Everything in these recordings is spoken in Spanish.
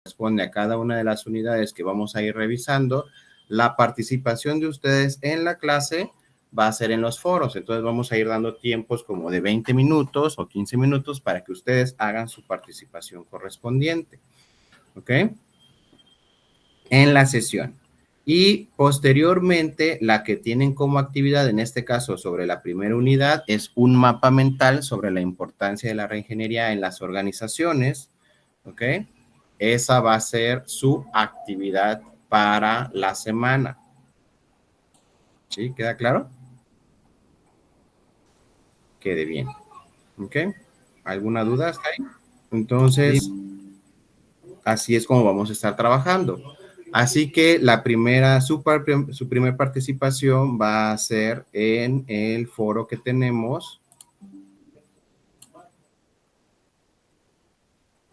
corresponde a cada una de las unidades que vamos a ir revisando, la participación de ustedes en la clase va a ser en los foros. Entonces vamos a ir dando tiempos como de 20 minutos o 15 minutos para que ustedes hagan su participación correspondiente. ¿Ok? En la sesión. Y posteriormente, la que tienen como actividad, en este caso sobre la primera unidad, es un mapa mental sobre la importancia de la reingeniería en las organizaciones. ¿Ok? Esa va a ser su actividad para la semana. ¿Sí? ¿Queda claro? Quede bien. ¿Ok? ¿Alguna duda hasta ahí? Entonces, así es como vamos a estar trabajando. Así que la primera, su primera participación va a ser en el foro que tenemos,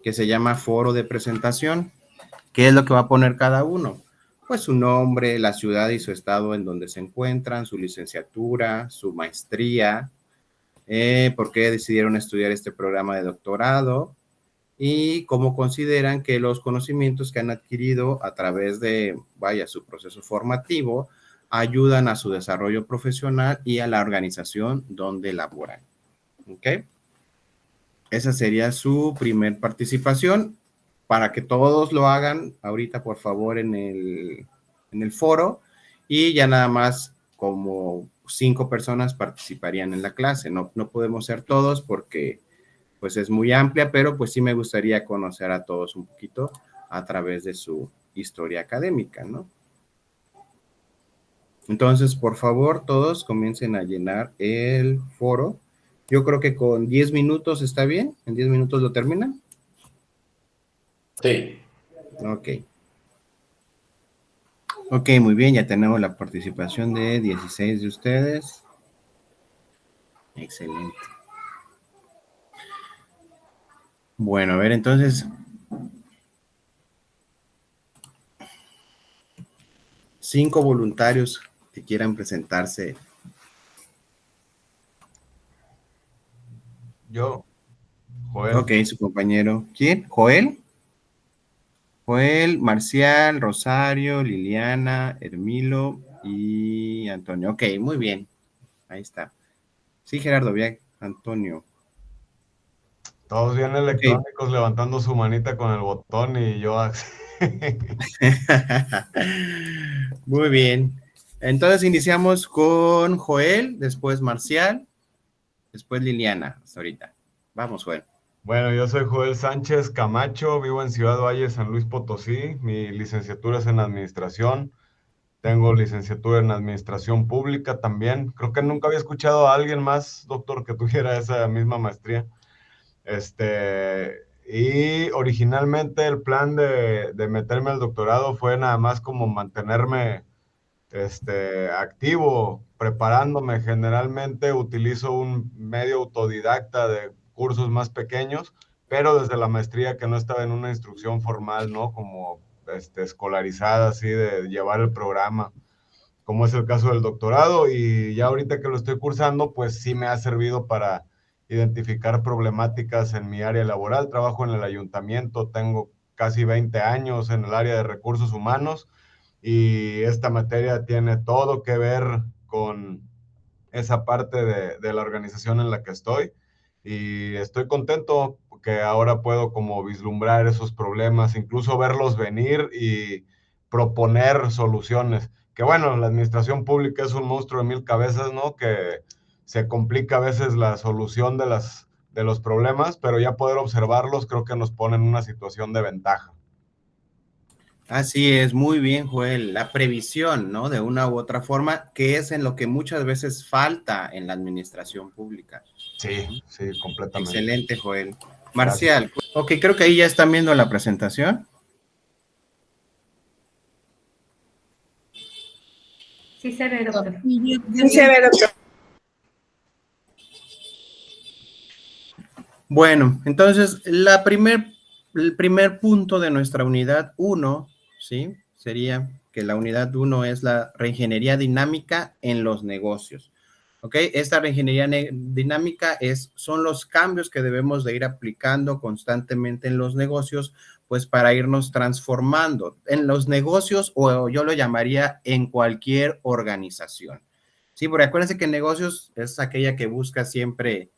que se llama Foro de Presentación. ¿Qué es lo que va a poner cada uno? Pues su nombre, la ciudad y su estado en donde se encuentran, su licenciatura, su maestría, por qué decidieron estudiar este programa de doctorado y cómo consideran que los conocimientos que han adquirido a través de, su proceso formativo ayudan a su desarrollo profesional y a la organización donde laboran. ¿Ok? Esa sería su primer participación. Para que todos lo hagan ahorita, por favor, en el foro, y ya nada más como 5 personas participarían en la clase. No podemos ser todos porque pues es muy amplia, pero pues sí me gustaría conocer a todos un poquito a través de su historia académica, ¿no? Entonces, por favor, todos comiencen a llenar el foro. Yo creo que con 10 minutos está bien. ¿En 10 minutos lo terminan? Sí. Ok. Ok, muy bien. Ya tenemos la participación de 16 de ustedes. Excelente. Bueno, a ver, entonces, 5 voluntarios que quieran presentarse. Yo, Joel. Ok, su compañero. ¿Quién? ¿Joel? Joel, Marcial, Rosario, Liliana, Hermilo y Antonio. Ok, muy bien. Ahí está. Sí, Gerardo, bien. Antonio. Todos bien Ok. electrónicos levantando su manita con el botón y yo así. Muy bien. Entonces iniciamos con Joel, después Marcial, después Liliana, hasta ahorita. Vamos, Joel. Bueno, yo soy Joel Sánchez Camacho, vivo en Ciudad Valle, San Luis Potosí. Mi licenciatura es en administración. Tengo licenciatura en administración pública también. Creo que nunca había escuchado a alguien más, doctor, que tuviera esa misma maestría. Y originalmente el plan de meterme al doctorado fue nada más como mantenerme activo, preparándome. Generalmente utilizo un medio autodidacta de cursos más pequeños, pero desde la maestría que no estaba en una instrucción formal, ¿no? Como escolarizada, así de llevar el programa, como es el caso del doctorado. Y ya ahorita que lo estoy cursando, pues sí me ha servido para identificar problemáticas en mi área laboral. Trabajo en el ayuntamiento, tengo casi 20 años en el área de recursos humanos, y esta materia tiene todo que ver con esa parte de la organización en la que estoy, y estoy contento porque ahora puedo como vislumbrar esos problemas, incluso verlos venir y proponer soluciones. Que bueno, la administración pública es un monstruo de 1000 cabezas, ¿no? Que se complica a veces la solución de los problemas, pero ya poder observarlos creo que nos pone en una situación de ventaja. Así es, muy bien, Joel. La previsión, ¿no? De una u otra forma, que es en lo que muchas veces falta en la administración pública. Sí, sí, completamente. Excelente, Joel. Gracias. Marcial, ok, creo que ahí ya están viendo la presentación. Sí se ve, doctor. Sí se ve, doctor. Bueno, entonces el primer punto de nuestra unidad 1, ¿sí? Sería que la unidad 1 es la reingeniería dinámica en los negocios. ¿Ok? Esta reingeniería dinámica son los cambios que debemos de ir aplicando constantemente en los negocios pues para irnos transformando en los negocios, o yo lo llamaría en cualquier organización. Sí, porque acuérdense que negocios es aquella que busca siempre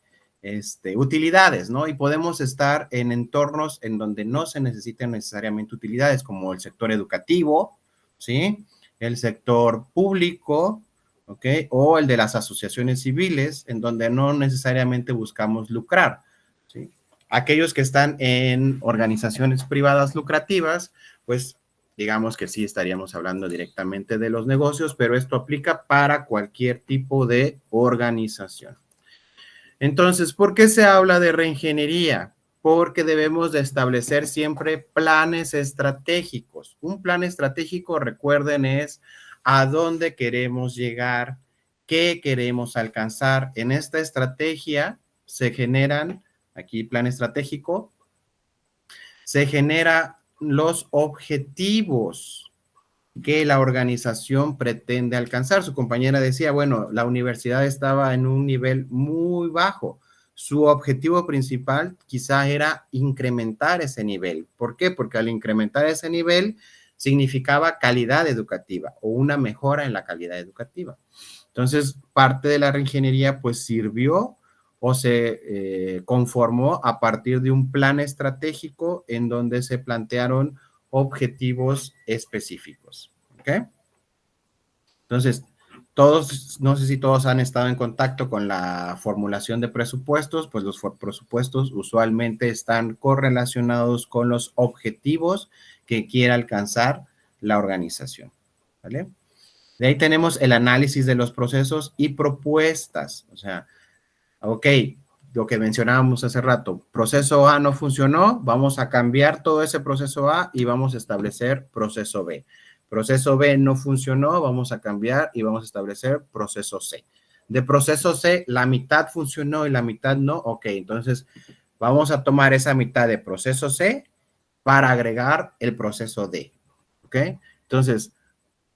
utilidades, ¿no? Y podemos estar en entornos en donde no se necesiten necesariamente utilidades, como el sector educativo, ¿sí? El sector público, ¿ok? O el de las asociaciones civiles, en donde no necesariamente buscamos lucrar, ¿sí? Aquellos que están en organizaciones privadas lucrativas, pues digamos que sí estaríamos hablando directamente de los negocios, pero esto aplica para cualquier tipo de organización. Entonces, ¿por qué se habla de reingeniería? Porque debemos de establecer siempre planes estratégicos. Un plan estratégico, recuerden, es a dónde queremos llegar, qué queremos alcanzar. En esta estrategia se generan, aquí plan estratégico, se generan los objetivos que la organización pretende alcanzar. Su compañera decía, bueno, la universidad estaba en un nivel muy bajo. Su objetivo principal quizá era incrementar ese nivel. ¿Por qué? Porque al incrementar ese nivel significaba calidad educativa o una mejora en la calidad educativa. Entonces, parte de la reingeniería pues sirvió o se conformó a partir de un plan estratégico en donde se plantearon objetivos específicos. ¿Ok? Entonces, todos, no sé si todos han estado en contacto con la formulación de presupuestos, pues los presupuestos usualmente están correlacionados con los objetivos que quiere alcanzar la organización. ¿Vale? De ahí tenemos el análisis de los procesos y propuestas. O sea, ok, lo que mencionábamos hace rato, proceso A no funcionó, vamos a cambiar todo ese proceso A y vamos a establecer proceso B. Proceso B no funcionó, vamos a cambiar y vamos a establecer proceso C. De proceso C, la mitad funcionó y la mitad no, ok, entonces vamos a tomar esa mitad de proceso C para agregar el proceso D, ok. Entonces,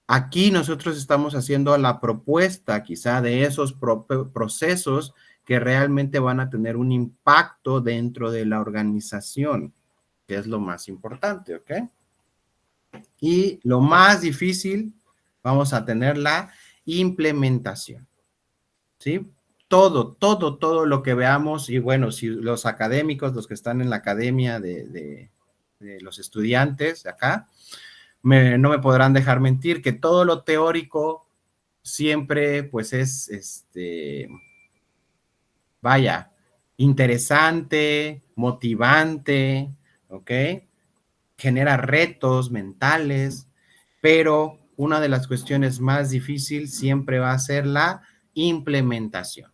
aquí nosotros estamos haciendo la propuesta quizá de esos procesos que realmente van a tener un impacto dentro de la organización, que es lo más importante, ¿ok? Y lo más difícil, vamos a tener la implementación, ¿sí? Todo lo que veamos, y bueno, si los académicos, los que están en la academia de los estudiantes de acá, no me podrán dejar mentir que todo lo teórico siempre pues es, vaya, interesante, motivante, ¿ok? Genera retos mentales, pero una de las cuestiones más difíciles siempre va a ser la implementación.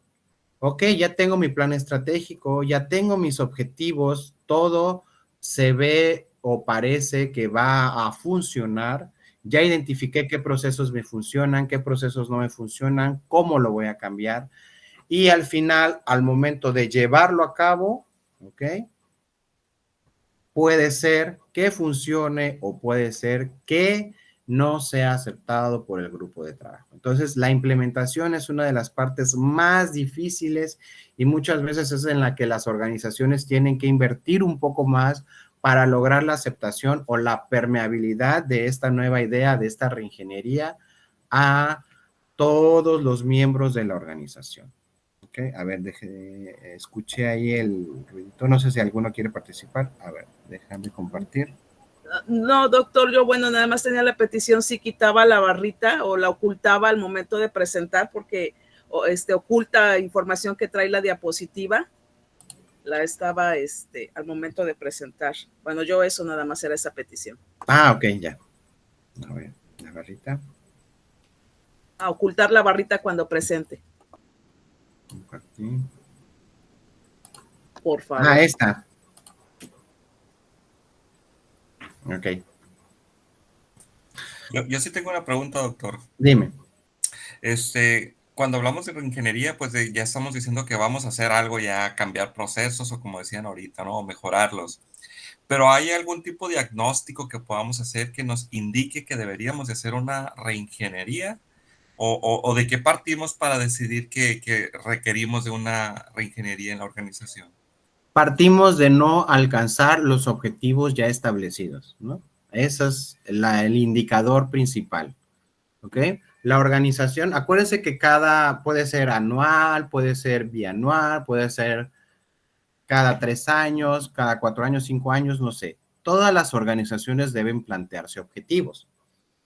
Ok, ya tengo mi plan estratégico, ya tengo mis objetivos, todo se ve o parece que va a funcionar. Ya identifiqué qué procesos me funcionan, qué procesos no me funcionan, cómo lo voy a cambiar. Y al final, al momento de llevarlo a cabo, ok, puede ser que funcione o puede ser que no sea aceptado por el grupo de trabajo. Entonces, la implementación es una de las partes más difíciles y muchas veces es en la que las organizaciones tienen que invertir un poco más para lograr la aceptación o la permeabilidad de esta nueva idea, de esta reingeniería a todos los miembros de la organización. Ok, a ver, escuché ahí el ruidito, no sé si alguno quiere participar. A ver, déjame compartir. No, doctor, yo bueno, nada más tenía la petición si quitaba la barrita o la ocultaba al momento de presentar porque oculta información que trae la diapositiva. La estaba al momento de presentar. Bueno, yo eso nada más era esa petición. Ah, ok, ya. A ver, la barrita. A ocultar la barrita cuando presente. Compartir. Por favor. Ah, esta. Ok. Yo sí tengo una pregunta, doctor. Dime. Cuando hablamos de reingeniería, pues ya estamos diciendo que vamos a hacer algo ya, cambiar procesos o como decían ahorita, ¿no? Mejorarlos. Pero ¿hay algún tipo de diagnóstico que podamos hacer que nos indique que deberíamos de hacer una reingeniería? ¿O de qué partimos para decidir que requerimos de una reingeniería en la organización? partimos de no alcanzar los objetivos ya establecidos, ¿no? Ese es el indicador principal, ¿ok? La organización, acuérdense que puede ser anual, puede ser bianual, puede ser cada 3 años, cada 4 años, 5 años, no sé. Todas las organizaciones deben plantearse objetivos.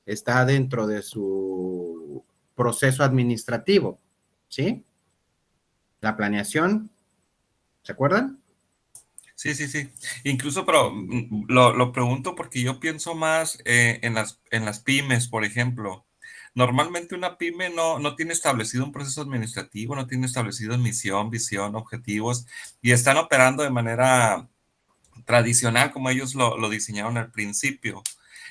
Está dentro de su proceso administrativo, ¿sí? La planeación, ¿se acuerdan? Sí, sí, sí. Incluso, pero lo pregunto porque yo pienso más en las pymes, por ejemplo. Normalmente una pyme no tiene establecido un proceso administrativo, no tiene establecido misión, visión, objetivos, y están operando de manera tradicional como ellos lo diseñaron al principio.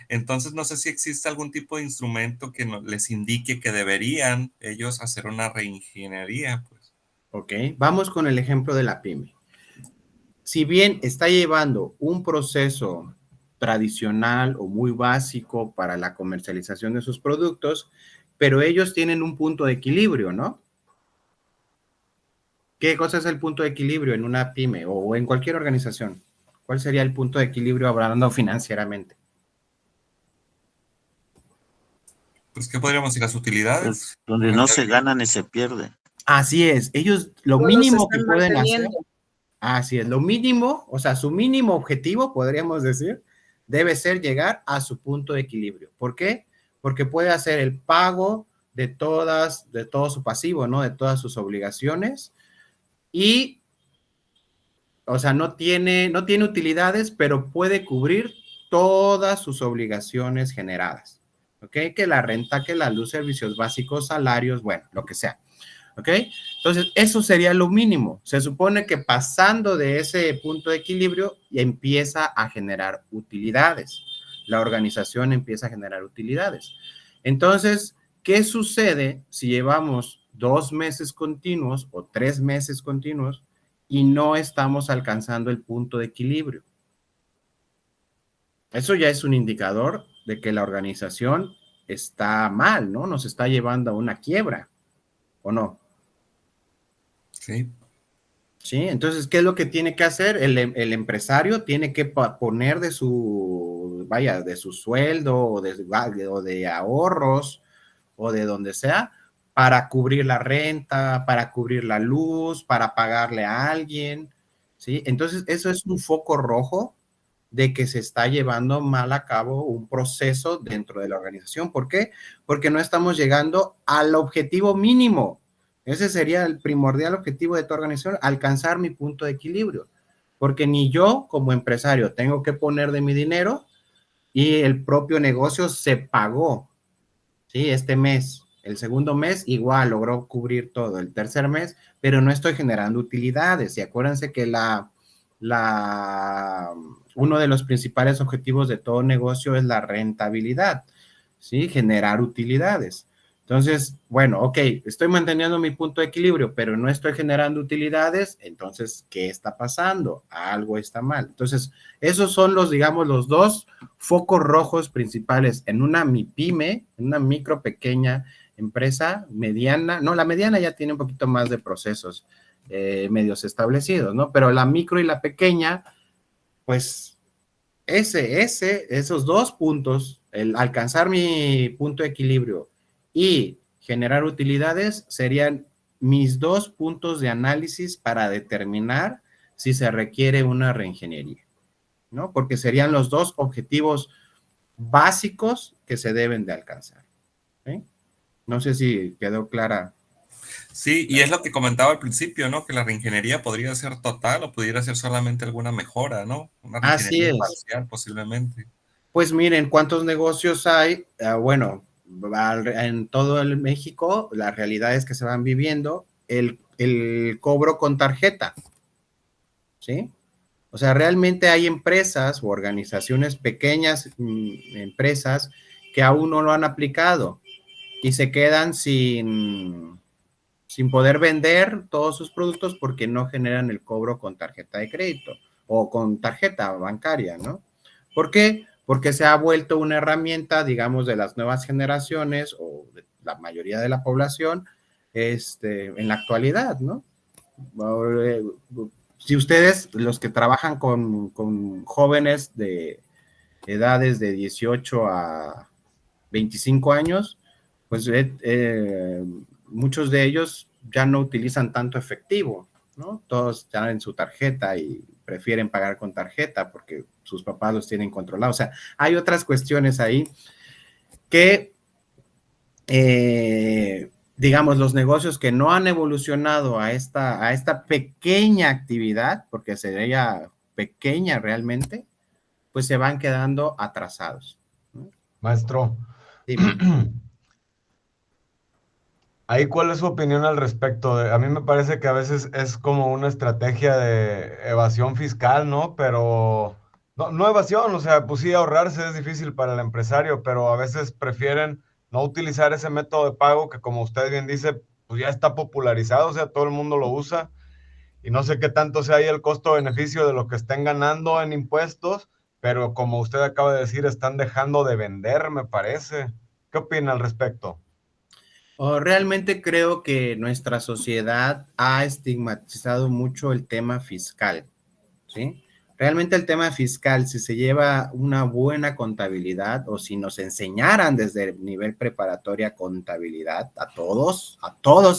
Entonces, no sé si existe algún tipo de instrumento que les indique que deberían ellos hacer una reingeniería, pues. Ok, vamos con el ejemplo de la pyme. Si bien está llevando un proceso tradicional o muy básico para la comercialización de sus productos, pero ellos tienen un punto de equilibrio, ¿no? ¿Qué cosa es el punto de equilibrio en una pyme o en cualquier organización? ¿Cuál sería el punto de equilibrio hablando financieramente? Pues, ¿qué podríamos decir? Las utilidades. Pues, donde no se gana ni se pierde. Así es, ellos lo Todos mínimo que están pueden hacer, manteniendo. así es, lo mínimo, o sea, su mínimo objetivo, podríamos decir, debe ser llegar a su punto de equilibrio. ¿Por qué? Porque puede hacer el pago de todo su pasivo, ¿no? De todas sus obligaciones y, o sea, no tiene utilidades, pero puede cubrir todas sus obligaciones generadas. ¿Ok? Que la renta, que la luz, servicios básicos, salarios, bueno, lo que sea. ¿Ok? Entonces, eso sería lo mínimo. Se supone que pasando de ese punto de equilibrio empieza a generar utilidades. La organización empieza a generar utilidades. Entonces, ¿qué sucede si llevamos 2 meses continuos o 3 meses continuos y no estamos alcanzando el punto de equilibrio? Eso ya es un indicador de que la organización está mal, ¿no? Nos está llevando a una quiebra, ¿o no? Sí. Sí, entonces, ¿qué es lo que tiene que hacer? El empresario tiene que poner de su, vaya, de su sueldo o de ahorros o de donde sea para cubrir la renta, para cubrir la luz, para pagarle a alguien, ¿sí? Entonces, eso es un foco rojo de que se está llevando mal a cabo un proceso dentro de la organización. ¿Por qué? Porque no estamos llegando al objetivo mínimo. Ese sería el primordial objetivo de tu organización, alcanzar mi punto de equilibrio. Porque ni yo como empresario tengo que poner de mi dinero y el propio negocio se pagó, ¿sí? Este mes. El segundo mes igual logró cubrir todo. El tercer mes, pero no estoy generando utilidades. Y acuérdense que uno de los principales objetivos de todo negocio es la rentabilidad, ¿sí? Generar utilidades. Entonces, bueno, ok, estoy manteniendo mi punto de equilibrio, pero no estoy generando utilidades, entonces, ¿qué está pasando? Algo está mal. Entonces, esos son digamos, los dos focos rojos principales en una MIPYME, en una micro pequeña empresa, mediana, no, la mediana ya tiene un poquito más de procesos medios establecidos, ¿no? Pero la micro y la pequeña, pues, esos 2 puntos, el alcanzar mi punto de equilibrio y generar utilidades, serían mis 2 puntos de análisis para determinar si se requiere una reingeniería, ¿no? Porque serían los 2 objetivos básicos que se deben de alcanzar. ¿Sí? No sé si quedó clara. Sí, y es lo que comentaba al principio, ¿no? Que la reingeniería podría ser total o pudiera ser solamente alguna mejora, ¿no? Una Así reingeniería es. parcial posiblemente. Pues miren, ¿cuántos negocios hay? Bueno, en todo el México, las realidades que se van viviendo, el cobro con tarjeta, ¿sí? O sea, realmente hay empresas o organizaciones pequeñas, empresas, que aún no lo han aplicado y se quedan sin poder vender todos sus productos porque no generan el cobro con tarjeta de crédito o con tarjeta bancaria, ¿no? ¿Por qué? Porque se ha vuelto una herramienta, digamos, de las nuevas generaciones o de la mayoría de la población en la actualidad, ¿no? si ustedes, los que trabajan con jóvenes de edades de 18 a 25 años, pues muchos de ellos ya no utilizan tanto efectivo, ¿no? Todos están en su tarjeta y prefieren pagar con tarjeta porque sus papás los tienen controlados. O sea, hay otras cuestiones ahí que, digamos, los negocios que no han evolucionado a esta pequeña actividad, porque sería pequeña realmente, pues se van quedando atrasados, ¿no? Maestro, Sí. ahí, ¿cuál es su opinión al respecto? A mí me parece que a veces es como una estrategia de evasión fiscal, ¿no? Pero no evasión, o sea, pues sí, ahorrarse es difícil para el empresario, pero a veces prefieren no utilizar ese método de pago que, como usted bien dice, pues ya está popularizado, o sea, todo el mundo lo usa, y no sé qué tanto sea ahí el costo-beneficio de lo que estén ganando en impuestos, pero como usted acaba de decir, están dejando de vender, me parece. ¿Qué opina al respecto? Realmente creo que nuestra sociedad ha estigmatizado mucho el tema fiscal, ¿sí? Realmente el tema fiscal, si se lleva una buena contabilidad o si nos enseñaran desde el nivel preparatoria contabilidad a todos,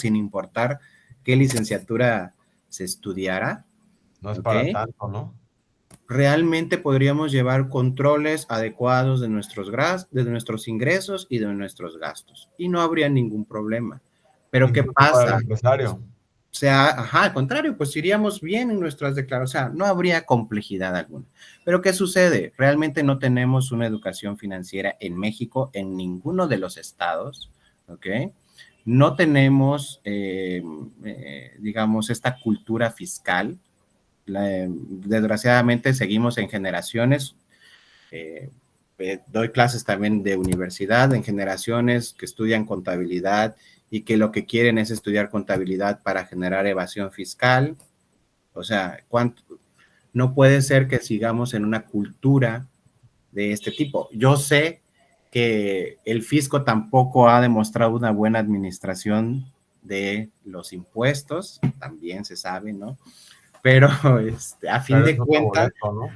sin importar qué licenciatura se estudiara, No es ¿ok? para tanto, ¿no? Realmente podríamos llevar controles adecuados de de nuestros ingresos y de nuestros gastos y no habría ningún problema. Pero ¿qué Incluso para el pasa? empresario. O sea, al contrario, pues iríamos bien en nuestras declaraciones, o sea, no habría complejidad alguna. Pero ¿qué sucede? Realmente no tenemos una educación financiera en México, en ninguno de los estados, ¿ok? No tenemos, digamos, esta cultura fiscal. Desgraciadamente seguimos en generaciones, eh, doy clases también de universidad, en generaciones que estudian contabilidad y que lo que quieren es estudiar contabilidad para generar evasión fiscal. O sea, no puede ser que sigamos en una cultura de este tipo. Yo sé que el fisco tampoco ha demostrado una buena administración de los impuestos, también se sabe, ¿no? Pero a fin Pero es de otro cuentas, boleto, ¿no?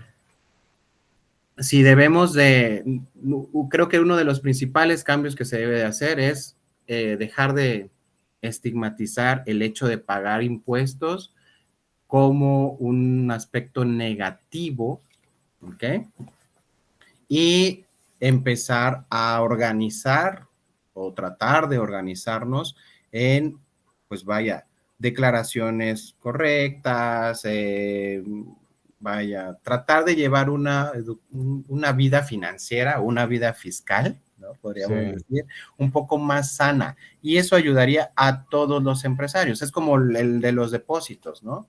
si debemos creo que uno de los principales cambios que se debe de hacer es dejar de estigmatizar el hecho de pagar impuestos como un aspecto negativo, ¿ok? Y empezar a organizar o tratar de organizarnos en, pues vaya, declaraciones correctas, vaya, tratar de llevar una vida financiera, una vida fiscal, ¿no? Podríamos Sí. decir, un poco más sana. Y eso ayudaría a todos los empresarios. Es como el de los depósitos, ¿no?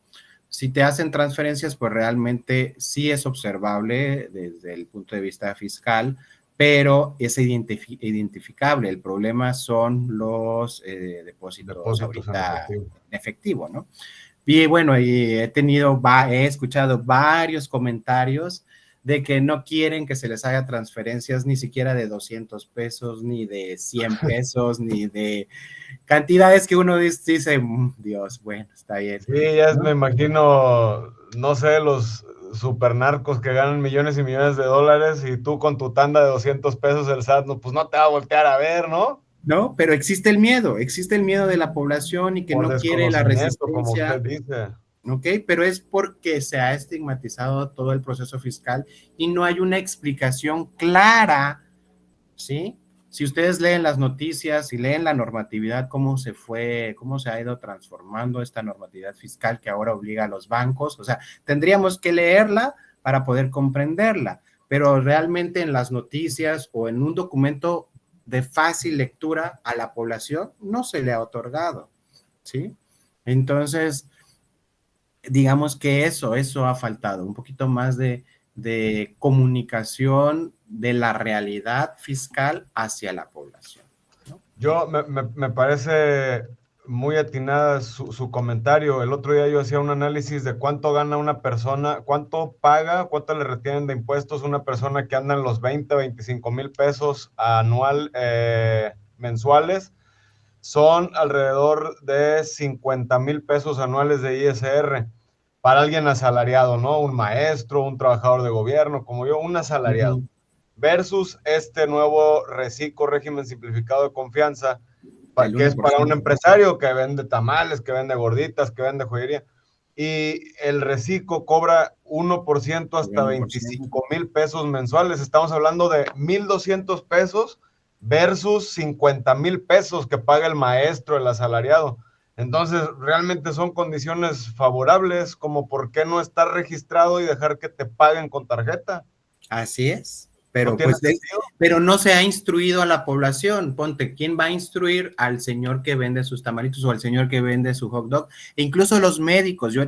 Si te hacen transferencias, pues realmente sí es observable desde el punto de vista fiscal, pero es identificable. El problema son los depósitos Depósitos en ahorita efectivo. en efectivo, ¿no? Y bueno, y he escuchado varios comentarios de que no quieren que se les haga transferencias ni siquiera de 200 pesos, ni de 100 pesos, ni de cantidades que uno dice, Dios, bueno, está bien, Sí, ya ¿no? me imagino, no sé, los supernarcos que ganan millones y millones de dólares y tú con tu tanda de 200 pesos el SAT, no, pues no te va a voltear a ver, ¿no? ¿No? Pero existe el miedo de la población y que Por no quiere la desconocimiento, como usted resistencia, dice. ¿ok? Pero es porque se ha estigmatizado todo el proceso fiscal y no hay una explicación clara, ¿sí? Si ustedes leen las noticias y leen la normatividad, cómo se ha ido transformando esta normatividad fiscal que ahora obliga a los bancos, o sea, tendríamos que leerla para poder comprenderla, pero realmente en las noticias o en un documento de fácil lectura a la población no se le ha otorgado, ¿sí? Entonces, digamos que eso ha faltado, un poquito más de comunicación de la realidad fiscal hacia la población, ¿no? Me parece muy atinada su comentario. El otro día yo hacía un análisis de cuánto gana una persona, cuánto paga, cuánto le retienen de impuestos una persona que anda en los 20, 25 mil pesos mensuales. Son alrededor de 50,000 pesos anuales de ISR. para alguien asalariado, ¿no? Un maestro, un trabajador de gobierno, como yo, un asalariado. Versus este nuevo reciclo, régimen simplificado de confianza, que es para un empresario que vende tamales, que vende gorditas, que vende joyería. Y el reciclo cobra 1% hasta 25,000 pesos mensuales. Estamos hablando de 1,200 pesos versus 50,000 pesos que paga el maestro, el asalariado. Entonces, realmente son condiciones favorables, como por qué no estar registrado y dejar que te paguen con tarjeta. Así es. Pero, ¿No tiene pues, sentido? pero no se ha instruido a la población. Ponte, ¿quién va a instruir al señor que vende sus tamalitos o al señor que vende su hot dog? E incluso los médicos. Yo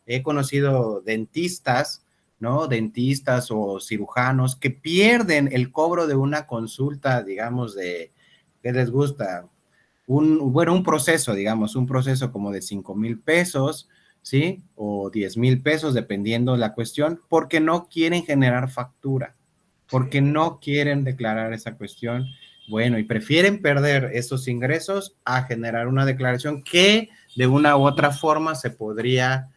he conocido dentistas, ¿no? Dentistas o cirujanos que pierden el cobro de una consulta, digamos, ¿qué les gusta? Un proceso, digamos, un proceso como de 5,000 pesos, ¿sí? O 10,000 pesos, dependiendo la cuestión, porque no quieren generar factura, porque no quieren declarar esa cuestión. Bueno, y prefieren perder esos ingresos a generar una declaración que de una u otra forma se podría,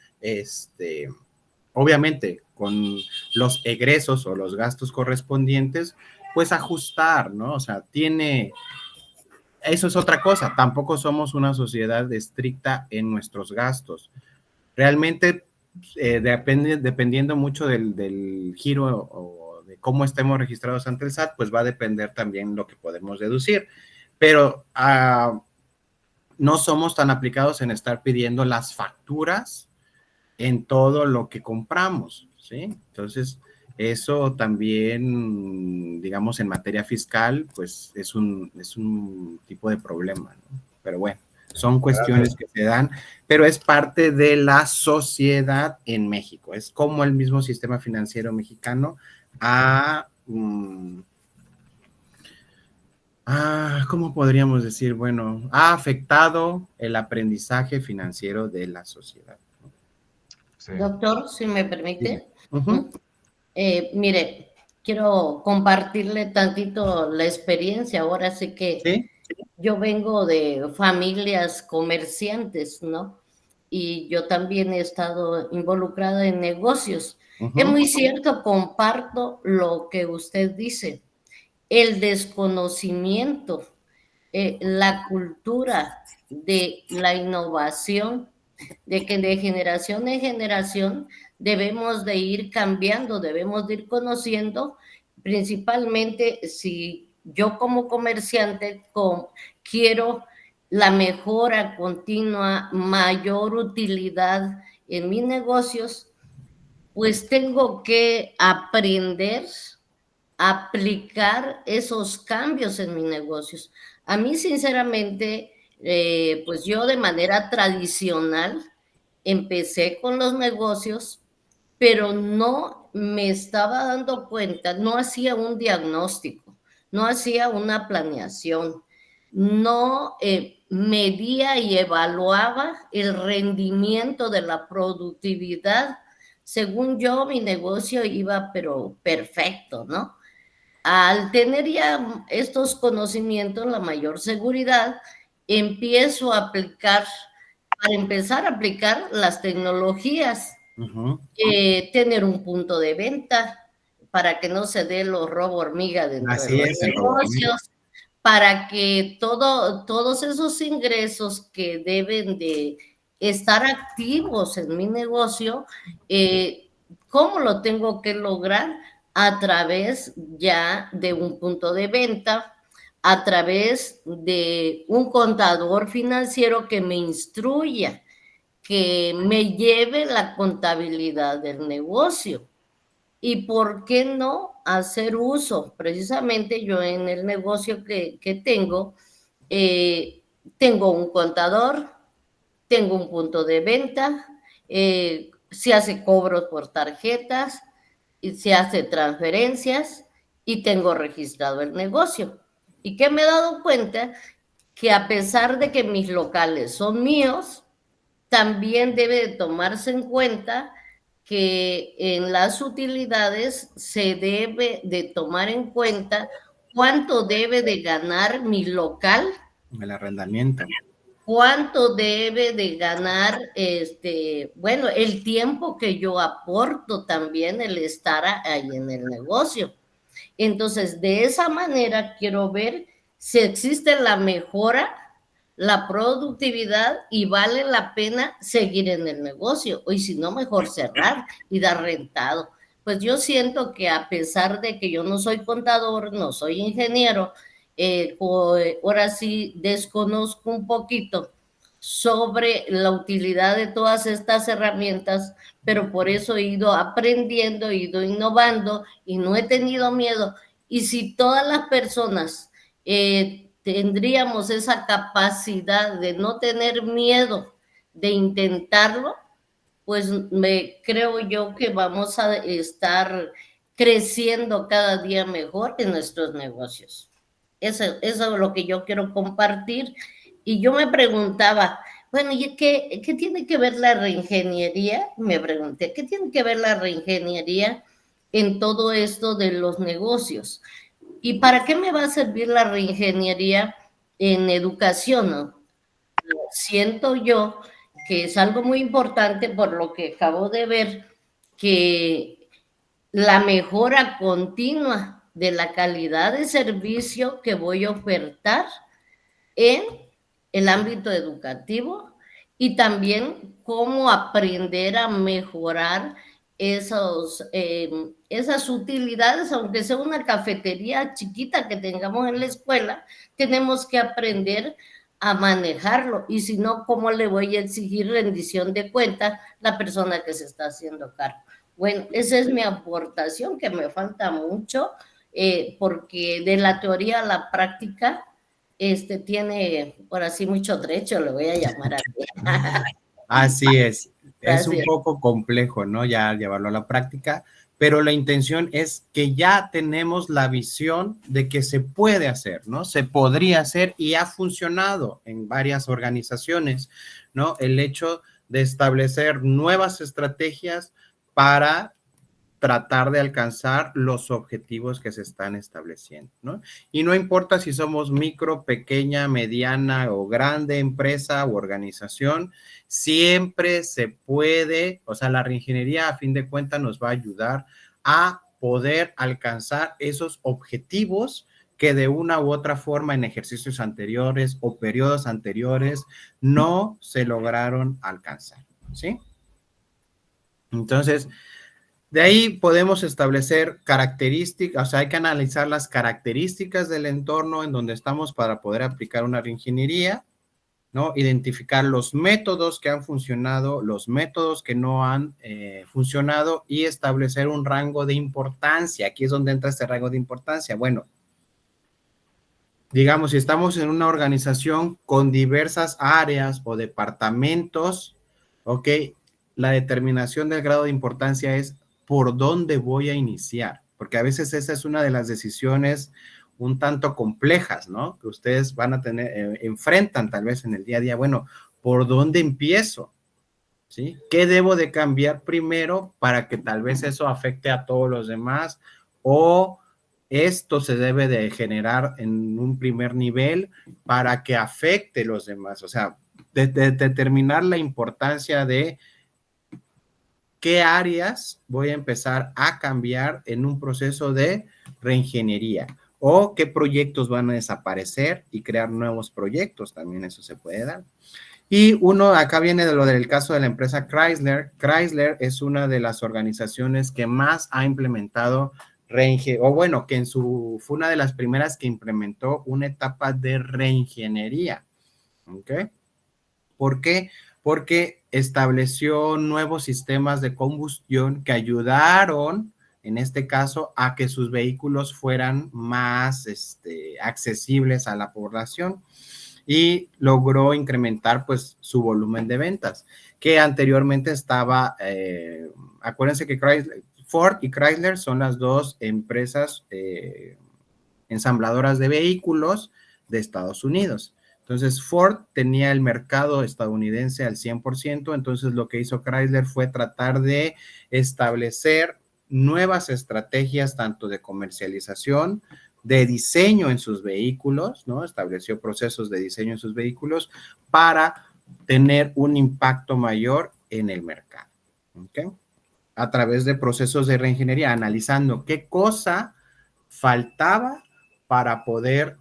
obviamente, con los egresos o los gastos correspondientes, pues ajustar, ¿no? O sea, eso es otra cosa, tampoco somos una sociedad estricta en nuestros gastos. Realmente dependiendo mucho del giro o de cómo estemos registrados ante el SAT, pues va a depender también lo que podemos deducir. Pero no somos tan aplicados en estar pidiendo las facturas en todo lo que compramos, ¿sí? Entonces, eso también, digamos, en materia fiscal, pues es un tipo de problema, ¿no? Pero bueno, son cuestiones que se dan, pero es parte de la sociedad en México. Es como el mismo sistema financiero mexicano ¿cómo podríamos decir? Bueno, ha afectado el aprendizaje financiero de la sociedad. Sí. Doctor, si me permite. Uh-huh. Mire, quiero compartirle tantito la experiencia. Ahora sí que ¿sí? Yo vengo de familias comerciantes, ¿no? Y yo también he estado involucrada en negocios. Uh-huh. Es muy cierto, comparto lo que usted dice. El desconocimiento, la cultura de la innovación, de que de generación en generación debemos de ir cambiando, debemos de ir conociendo, principalmente si yo como comerciante quiero la mejora continua, mayor utilidad en mis negocios, pues tengo que aprender a aplicar esos cambios en mis negocios. A mí, sinceramente, pues yo de manera tradicional empecé con los negocios, pero no me estaba dando cuenta, no hacía un diagnóstico, no hacía una planeación, no medía y evaluaba el rendimiento de la productividad. Según yo, mi negocio iba, pero perfecto, ¿no? Al tener ya estos conocimientos, la mayor seguridad, empiezo a aplicar, para empezar a aplicar las tecnologías, uh-huh. Tener un punto de venta para que no se dé los robo hormiga dentro Así de los es, negocios, para que todos esos ingresos que deben de estar activos en mi negocio, ¿cómo lo tengo que lograr? A través ya de un punto de venta, a través de un contador financiero que me instruya, que me lleve la contabilidad del negocio. ¿Y por qué no hacer uso? Precisamente yo en el negocio que tengo un contador, tengo un punto de venta, se hace cobros por tarjetas, y se hace transferencias y tengo registrado el negocio. ¿Y qué me he dado cuenta? Que a pesar de que mis locales son míos, también debe de tomarse en cuenta que en las utilidades se debe de tomar en cuenta cuánto debe de ganar mi local. El arrendamiento. cuánto debe de ganar, bueno, el tiempo que yo aporto también, el estar ahí en el negocio. Entonces, de esa manera quiero ver si existe la mejora, la productividad y vale la pena seguir en el negocio, y si no, mejor cerrar y dar rentado. Pues yo siento que a pesar de que yo no soy contador, no soy ingeniero, ahora sí desconozco un poquito sobre la utilidad de todas estas herramientas, pero por eso he ido aprendiendo, he ido innovando y no he tenido miedo. Y si todas las personas tendríamos esa capacidad de no tener miedo de intentarlo, pues creo yo que vamos a estar creciendo cada día mejor en nuestros negocios. Eso es lo que yo quiero compartir. Y yo me preguntaba, bueno, ¿y qué tiene que ver la reingeniería? Me pregunté, ¿qué tiene que ver la reingeniería en todo esto de los negocios? ¿Y para qué me va a servir la reingeniería en educación, no? Siento yo que es algo muy importante por lo que acabo de ver, que la mejora continua de la calidad de servicio que voy a ofertar en el ámbito educativo, y también cómo aprender a mejorar esas utilidades, aunque sea una cafetería chiquita que tengamos en la escuela, tenemos que aprender a manejarlo, y si no, ¿cómo le voy a exigir rendición de cuentas a la persona que se está haciendo cargo? Bueno, esa es mi aportación, que me falta mucho, porque de la teoría a la práctica tiene por así mucho trecho, lo voy a llamar así. Así es. Es un Gracias. poco complejo, ¿no? Ya llevarlo a la práctica, pero la intención es que ya tenemos la visión de que se puede hacer, ¿no? Se podría hacer y ha funcionado en varias organizaciones, ¿no? El hecho de establecer nuevas estrategias para tratar de alcanzar los objetivos que se están estableciendo, ¿no? Y no importa si somos micro, pequeña, mediana o grande empresa u organización, siempre se puede, o sea, la reingeniería a fin de cuentas nos va a ayudar a poder alcanzar esos objetivos que de una u otra forma en ejercicios anteriores o periodos anteriores no se lograron alcanzar, ¿sí? Entonces, de ahí podemos establecer características, o sea, hay que analizar las características del entorno en donde estamos para poder aplicar una reingeniería, ¿no? Identificar los métodos que han funcionado, los métodos que no han funcionado, y establecer un rango de importancia. Aquí es donde entra este rango de importancia. Bueno, digamos, si estamos en una organización con diversas áreas o departamentos, ¿ok? La determinación del grado de importancia es por dónde voy a iniciar, porque a veces esa es una de las decisiones un tanto complejas, ¿no? Que ustedes van a tener, enfrentan tal vez en el día a día. Bueno, ¿por dónde empiezo? ¿Sí? ¿Qué debo de cambiar primero para que tal vez eso afecte a todos los demás? O esto se debe de generar en un primer nivel para que afecte a los demás. O sea, determinar la importancia de qué áreas voy a empezar a cambiar en un proceso de reingeniería, o qué proyectos van a desaparecer y crear nuevos proyectos, también eso se puede dar. Y acá viene de lo del caso de la empresa Chrysler. Chrysler es una de las organizaciones que más ha implementado fue una de las primeras que implementó una etapa de reingeniería. ¿Ok? ¿Por qué? Porque estableció nuevos sistemas de combustión que ayudaron, en este caso, a que sus vehículos fueran más accesibles a la población, y logró incrementar pues su volumen de ventas, que anteriormente estaba, acuérdense que Ford y Chrysler son las dos empresas ensambladoras de vehículos de Estados Unidos. Entonces, Ford tenía el mercado estadounidense al 100%, entonces lo que hizo Chrysler fue tratar de establecer nuevas estrategias tanto de comercialización de diseño en sus vehículos, ¿no? Estableció procesos de diseño en sus vehículos para tener un impacto mayor en el mercado, ¿ok? A través de procesos de reingeniería, analizando qué cosa faltaba para poder,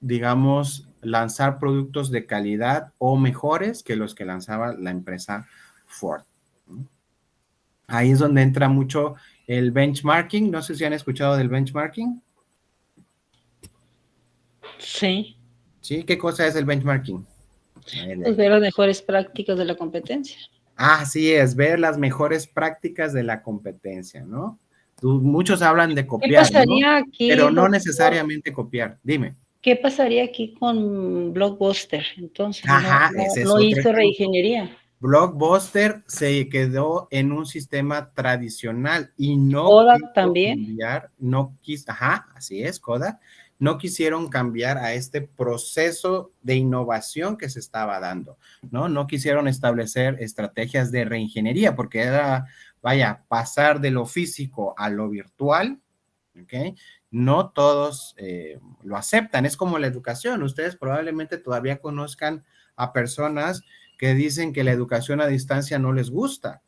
digamos, lanzar productos de calidad o mejores que los que lanzaba la empresa Ford. Ahí es donde entra mucho el benchmarking. No sé si han escuchado del benchmarking. Sí, ¿Sí? ¿Qué cosa es el benchmarking? pues ver las mejores prácticas de la competencia. Así es, ver las mejores prácticas de la competencia, ¿no? Muchos hablan de ¿Qué copiar, pasaría ¿no? aquí, Pero no doctor? necesariamente copiar. Dime. ¿Qué pasaría aquí con Blockbuster? Entonces, Ajá, ese es no otro hizo ejemplo. reingeniería. Blockbuster se quedó en un sistema tradicional y no Kodak quiso también. cambiar, ajá, así es, Kodak, no quisieron cambiar a este proceso de innovación que se estaba dando, ¿no? No quisieron establecer estrategias de reingeniería porque era, vaya, pasar de lo físico a lo virtual, ¿ok? No todos lo aceptan, es como la educación, ustedes probablemente todavía conozcan a personas que dicen que la educación a distancia no les gusta,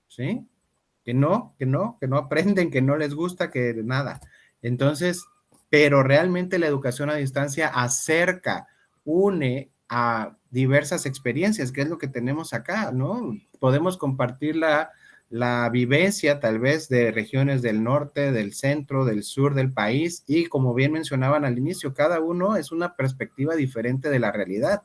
¿sí? Que no aprenden, que no les gusta, que nada. Entonces, pero realmente la educación a distancia acerca, une a diversas experiencias, que es lo que tenemos acá, ¿no? Podemos compartir la vivencia tal vez de regiones del norte, del centro, del sur del país y como bien mencionaban al inicio, cada uno es una perspectiva diferente de la realidad,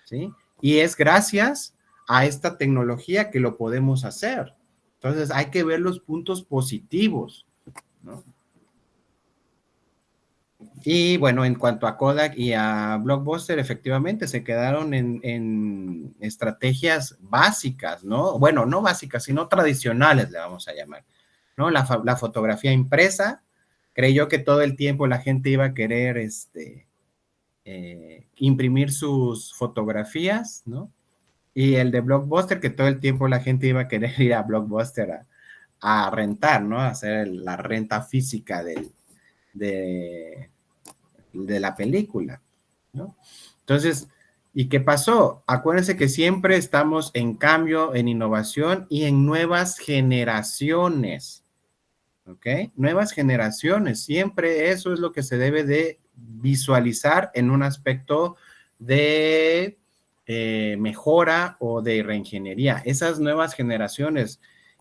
¿sí? Y es gracias a esta tecnología que lo podemos hacer. Entonces hay que ver los puntos positivos, ¿no? Y bueno, en cuanto a Kodak y a Blockbuster, efectivamente se quedaron en estrategias básicas, ¿no? Bueno, no básicas, sino tradicionales, le vamos a llamar, ¿no? La fotografía impresa, creyó que todo el tiempo la gente iba a querer imprimir sus fotografías, ¿no? Y el de Blockbuster, que todo el tiempo la gente iba a querer ir a Blockbuster a rentar, ¿no? A hacer la renta física de la película, ¿no? Entonces, ¿y qué pasó? Acuérdense que siempre estamos en cambio, en innovación y en nuevas generaciones, ¿ok? Nuevas generaciones, siempre eso es lo que se debe de visualizar en un aspecto de mejora o de reingeniería. Esas nuevas generaciones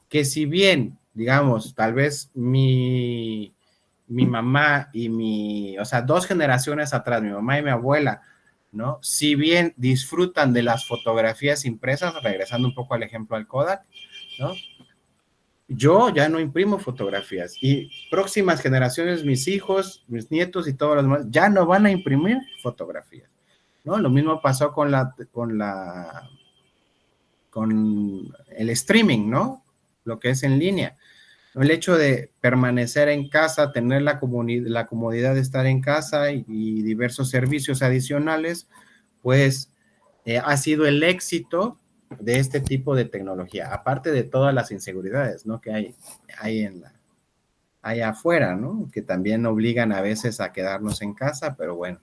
que si bien, digamos, tal vez mi mamá y o sea, dos generaciones atrás, mi mamá y mi abuela, ¿no? Si bien disfrutan de las fotografías impresas, regresando un poco al ejemplo al Kodak, ¿no? Yo ya no imprimo fotografías y próximas generaciones, mis hijos, mis nietos y todos los demás, ya no van a imprimir fotografías, ¿no? Lo mismo pasó con el streaming, ¿no? Lo que es en línea. El hecho de permanecer en casa, tener la comodidad de estar en casa y diversos servicios adicionales, pues ha sido el éxito de este tipo de tecnología, aparte de todas las inseguridades, ¿no? Que hay afuera, ¿no? Que también obligan a veces a quedarnos en casa, pero bueno.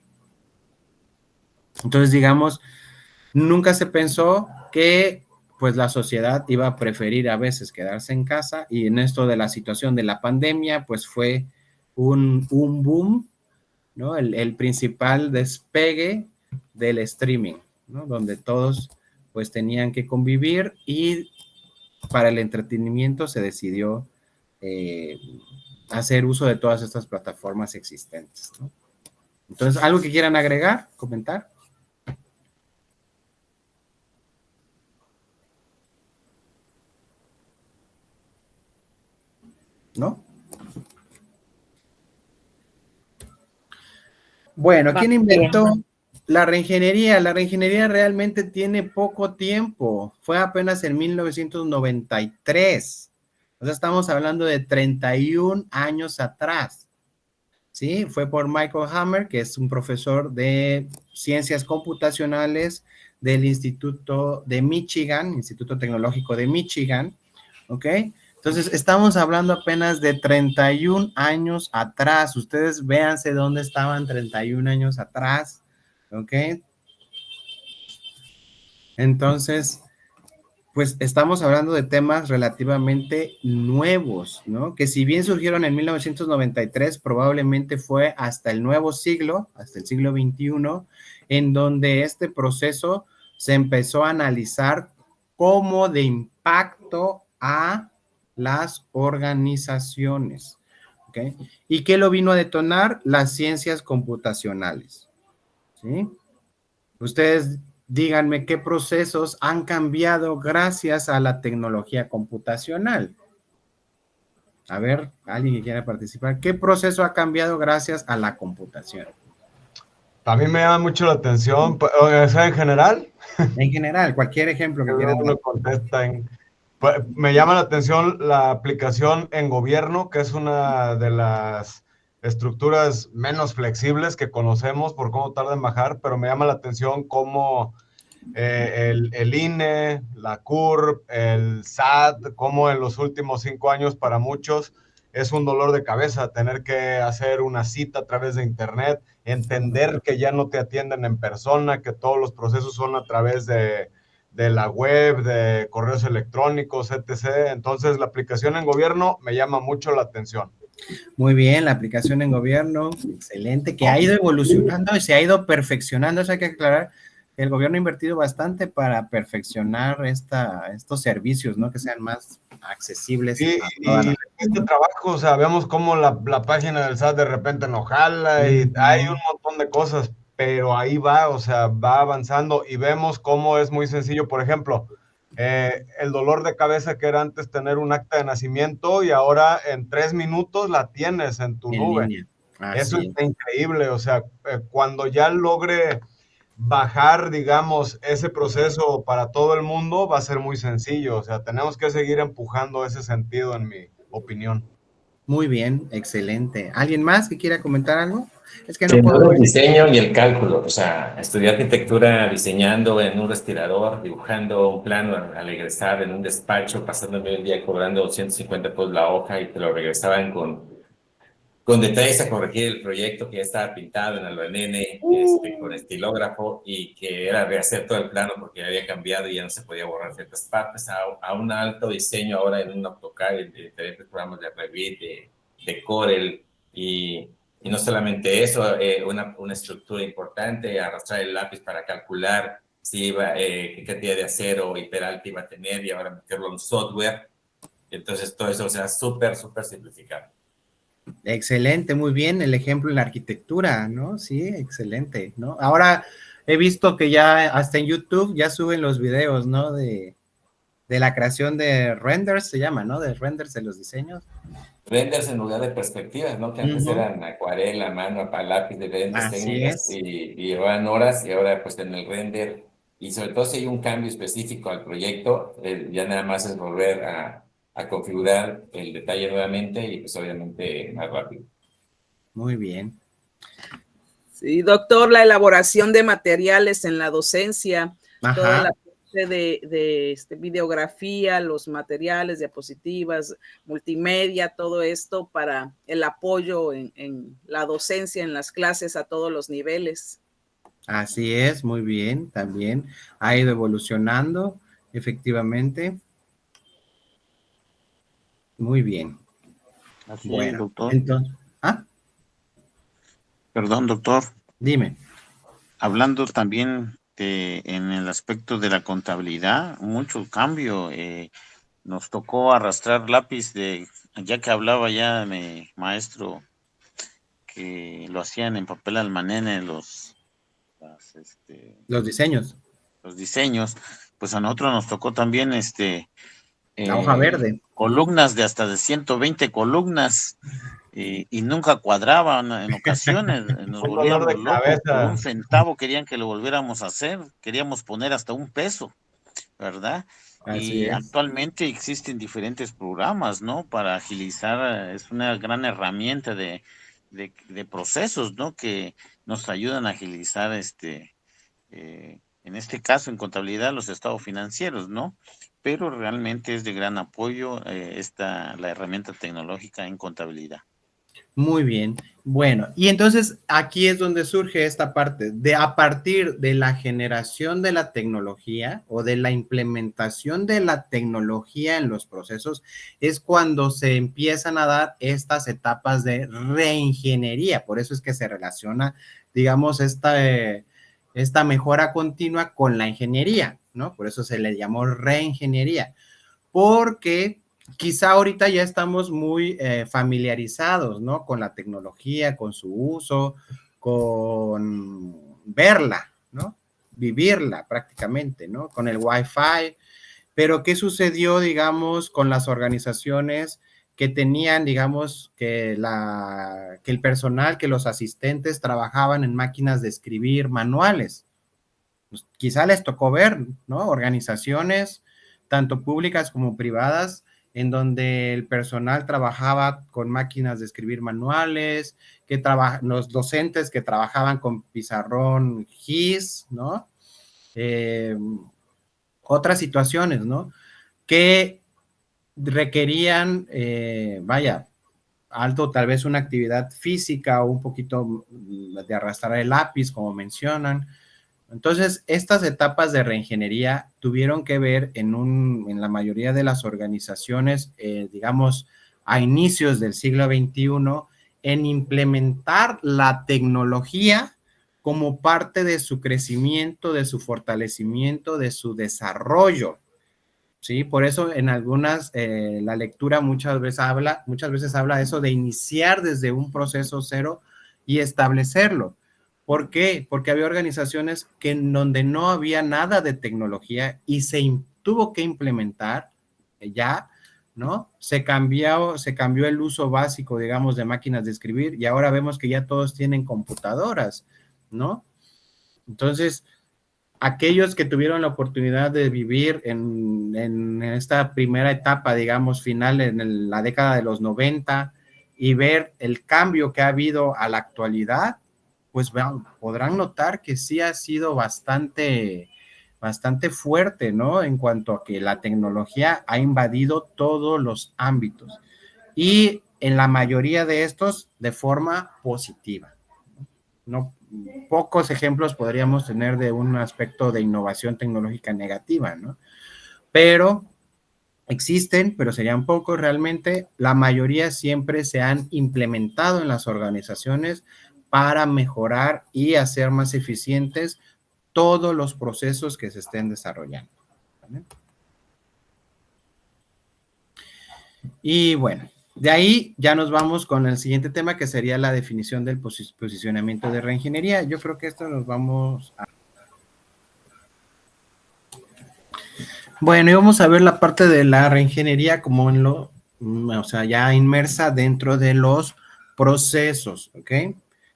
Entonces, digamos, nunca se pensó que pues la sociedad iba a preferir a veces quedarse en casa y en esto de la situación de la pandemia, pues fue un boom, ¿no? El principal despegue del streaming, ¿no? Donde todos pues tenían que convivir y para el entretenimiento se decidió hacer uso de todas estas plataformas existentes, ¿no? Entonces, ¿algo que quieran agregar, comentar? ¿No? Bueno, ¿quién inventó la reingeniería? La reingeniería realmente tiene poco tiempo. Fue apenas en 1993. O sea, estamos hablando de 31 años atrás. ¿Sí? Fue por Michael Hammer, que es un profesor de ciencias computacionales del Instituto de Michigan, Instituto Tecnológico de Michigan. ¿Ok? Entonces, estamos hablando apenas de 31 años atrás. Ustedes véanse dónde estaban 31 años atrás, ¿ok? Entonces, pues estamos hablando de temas relativamente nuevos, ¿no? Que si bien surgieron en 1993, probablemente fue hasta el nuevo siglo, hasta el siglo XXI, en donde este proceso se empezó a analizar como de impacto a las organizaciones, ¿ok? ¿Y qué lo vino a detonar? Las ciencias computacionales, ¿sí? Ustedes díganme qué procesos han cambiado gracias a la tecnología computacional. A ver, alguien que quiera participar. ¿Qué proceso ha cambiado gracias a la computación? A mí me llama mucho la atención, o sea, en general. En general, cualquier ejemplo que quieran dar. Uno contesta me llama la atención la aplicación en gobierno, que es una de las estructuras menos flexibles que conocemos por cómo tarda en bajar, pero me llama la atención cómo el INE, la CURP, el SAT, como en los últimos 5 años para muchos es un dolor de cabeza tener que hacer una cita a través de internet, entender que ya no te atienden en persona, que todos los procesos son a través de la web, de correos electrónicos, etc. Entonces, la aplicación en gobierno me llama mucho la atención. Muy bien, la aplicación en gobierno, excelente, que ha ido evolucionando y se ha ido perfeccionando. Eso hay que aclarar. El gobierno ha invertido bastante para perfeccionar estos servicios, ¿no? Que sean más accesibles. Sí, y este trabajo, o sea, vemos cómo la página del SAT de repente no jala y hay un montón de cosas, pero ahí va, o sea, va avanzando y vemos cómo es muy sencillo. Por ejemplo, el dolor de cabeza que era antes tener un acta de nacimiento y ahora en 3 minutos la tienes en tu nube. Eso está increíble, o sea, cuando ya logre bajar, digamos, ese proceso para todo el mundo va a ser muy sencillo. O sea, tenemos que seguir empujando ese sentido, en mi opinión. Muy bien, excelente. ¿Alguien más que quiera comentar algo? Es que no puedo. El diseño y el cálculo, o sea, estudié arquitectura diseñando en un respirador, dibujando un plano al egresar en un despacho, pasándome el día cobrando 250 pesos la hoja y te lo regresaban con detalles a corregir el proyecto que ya estaba pintado en Albanene, con estilógrafo, y que era rehacer todo el plano porque había cambiado y ya no se podía borrar ciertas partes, a un alto diseño ahora en un AutoCAD, de diferentes programas de Revit, de Corel, y no solamente eso, una estructura importante, arrastrar el lápiz para calcular si iba, qué cantidad de acero y peralte iba a tener, y ahora meterlo en software. Entonces todo eso, o sea, súper simplificado. Excelente, muy bien, el ejemplo en la arquitectura, ¿no? Sí, excelente, ¿no? Ahora he visto que ya hasta en YouTube ya suben los videos, ¿no? De la creación de renders, se llama, ¿no? De renders de los diseños. Renders en lugar de perspectivas, ¿no? Que antes eran acuarela, mano, para lápiz, diferentes técnicas, y llevaban horas, y ahora pues en el render, y sobre todo si hay un cambio específico al proyecto, ya nada más es volver a configurar el detalle nuevamente y pues obviamente más rápido. Muy bien. Sí, doctor, la elaboración de materiales en la docencia, toda la parte de videografía, los materiales, diapositivas, multimedia, todo esto para el apoyo en la docencia, en las clases a todos los niveles. Así es, muy bien, también ha ido evolucionando, efectivamente. Muy bien. Así bueno, es, doctor. Entonces, Perdón, doctor. Dime. Hablando también en el aspecto de la contabilidad, mucho cambio. Nos tocó arrastrar lápiz ya que hablaba ya mi maestro, que lo hacían en papel almanene los diseños. Los diseños, pues a nosotros nos tocó también la hoja verde. Columnas de hasta de 120 columnas y nunca cuadraban en ocasiones. Nos volvíamos locos. Por un centavo querían que lo volviéramos a hacer. Queríamos poner hasta $1, ¿verdad? Así actualmente existen diferentes programas, ¿no? Para agilizar, es una gran herramienta de procesos, ¿no? Que nos ayudan a agilizar en este caso, en contabilidad, los estados financieros, ¿no? pero realmente es de gran apoyo la herramienta tecnológica en contabilidad. Muy bien. Bueno, y entonces aquí es donde surge esta parte de a partir de la generación de la tecnología o de la implementación de la tecnología en los procesos, es cuando se empiezan a dar estas etapas de reingeniería. Por eso es que se relaciona, digamos, esta mejora continua con la ingeniería, ¿no? Por eso se le llamó reingeniería, porque quizá ahorita ya estamos muy familiarizados, ¿no? Con la tecnología, con su uso, con verla, ¿no? Vivirla prácticamente, ¿no? Con el Wi-Fi. Pero ¿qué sucedió, digamos, con las organizaciones que tenían, digamos, que el personal, que los asistentes trabajaban en máquinas de escribir manuales? Pues, quizá les tocó ver, ¿no? Organizaciones, tanto públicas como privadas, en donde el personal trabajaba con máquinas de escribir manuales, los docentes que trabajaban con pizarrón GIS, ¿no? Otras situaciones, ¿no? Que requerían, algo, tal vez una actividad física o un poquito de arrastrar el lápiz, como mencionan. Entonces, estas etapas de reingeniería tuvieron que ver en la mayoría de las organizaciones, digamos, a inicios del siglo XXI, en implementar la tecnología como parte de su crecimiento, de su fortalecimiento, de su desarrollo, ¿sí? Por eso en algunas, la lectura muchas veces habla de eso, de iniciar desde un proceso cero y establecerlo. ¿Por qué? Porque había organizaciones en donde no había nada de tecnología y tuvo que implementar ya, ¿no? Se cambió el uso básico, digamos, de máquinas de escribir y ahora vemos que ya todos tienen computadoras, ¿no? Entonces, aquellos que tuvieron la oportunidad de vivir en esta primera etapa, digamos, final en la década de los 90 y ver el cambio que ha habido a la actualidad, pues podrán notar que sí ha sido bastante fuerte, ¿no? En cuanto a que la tecnología ha invadido todos los ámbitos y en la mayoría de estos de forma positiva, ¿no? Pocos ejemplos podríamos tener de un aspecto de innovación tecnológica negativa, ¿no? Pero existen, pero serían pocos realmente. La mayoría siempre se han implementado en las organizaciones para mejorar y hacer más eficientes todos los procesos que se estén desarrollando, ¿vale? Y bueno, de ahí ya nos vamos con el siguiente tema, que sería la definición del posicionamiento de reingeniería. Yo creo que esto nos vamos a... Bueno, y vamos a ver la parte de la reingeniería como ya inmersa dentro de los procesos, ¿ok?